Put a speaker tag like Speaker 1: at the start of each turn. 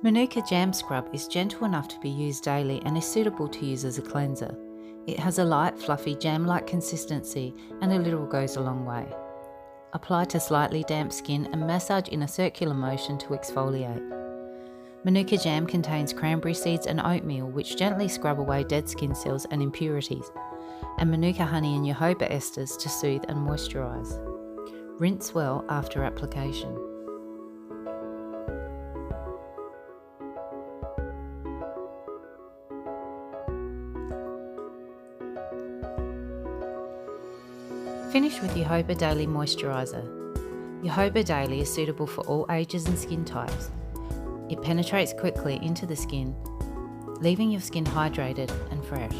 Speaker 1: Manuka Jam Scrub is gentle enough to be used daily and is suitable to use as a cleanser. It has a light, fluffy, jam-like consistency and a little goes a long way. Apply to slightly damp skin and massage in a circular motion to exfoliate. Manuka Jam contains cranberry seeds and oatmeal, which gently scrub away dead skin cells and impurities, and Manuka Honey and Jojoba esters to soothe and moisturise. Rinse well after application. Finish with Jojoba Daily Moisturiser. Jojoba Daily is suitable for all ages and skin types. It penetrates quickly into the skin, leaving your skin hydrated and fresh.